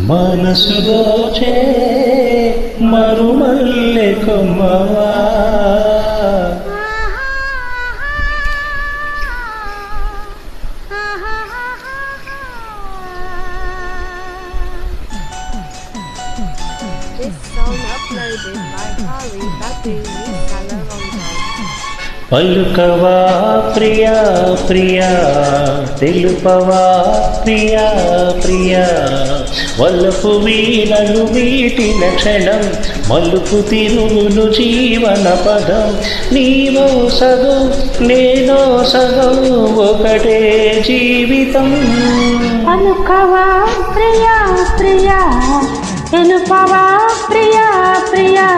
మనసు దోచే మరుమల్లె కొమ్మవా This song uploaded by Hari Babu Salaronga. పలుకవా Priya Priya తెలుపవా Priya Priya Vallapu వీణలు మీటిన క్షణం మలుపు తిరుగును జీవన పదం నీవో సగం నేనో సగం ఒకటే జీవితం పలుకవా ప్రియా ప్రియా తెలుపవా ప్రియా ప్రియా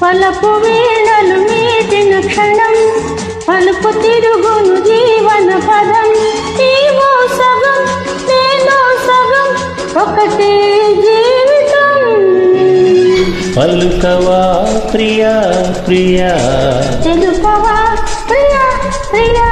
వలపు వీణలు మీటిన క్షణం పలుపు తిరుగును జీవన పదం నీవో సగం నేనో సగం ఒకటే జీవితం పలుకవా ప్రియా ప్రియా తెలుపవా ప్రియా ప్రియా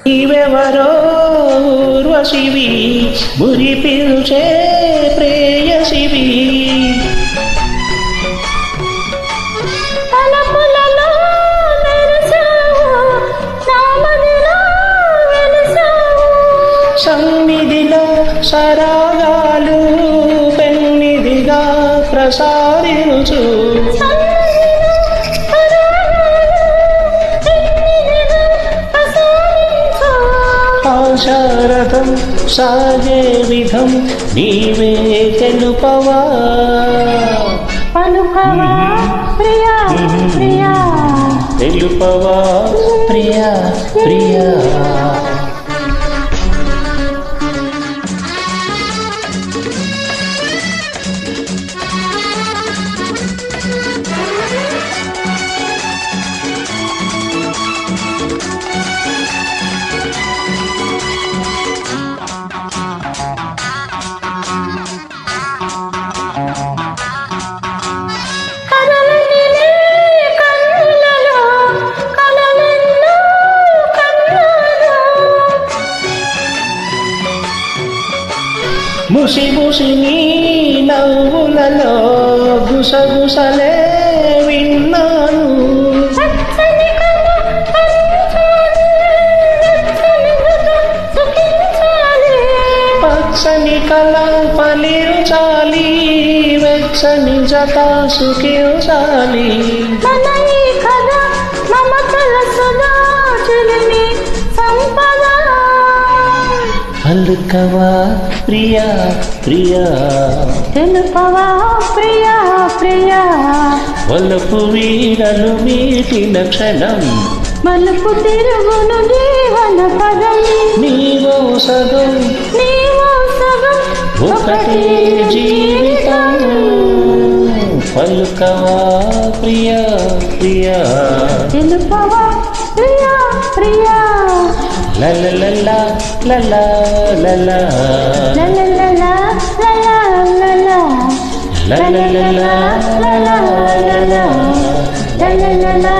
నీవెవరో ఊర్వశివి మురి పిల్చే ప్రేయసివి తలపులలో మెరిసావు నామదిలో వెలిసావు సన్నిధిలో సరాగాలు పెన్నిధిగా ప్రసారించు ఆశారథం సాగే విధం నీవే తెలుపవా పలుకవా ప్రియా ప్రియా తెలుపవా ప్రియా ప్రియా ముసి ముసి నీ నవ్వులలో గుసగుసలే విన్నాను పచ్చని కళ పలిరుచాలి వెచ్చని జత సుఖించాలి పలుకవా ప్రియా ప్రియా తెలుపవా ప్రియా ప్రియా వలపు వీణలు మీటిన క్షణం మలుపు తిరుగును జీవన పదం నీవో సగం నీవో సగం ఒకటే జీవితం పలుకవా ప్రియా ప్రియా తెలుపవా ప్రియా ప్రియా లలలలా లలా లలా లలలలా లలా లలా లలలలా లలా లలా లలలలా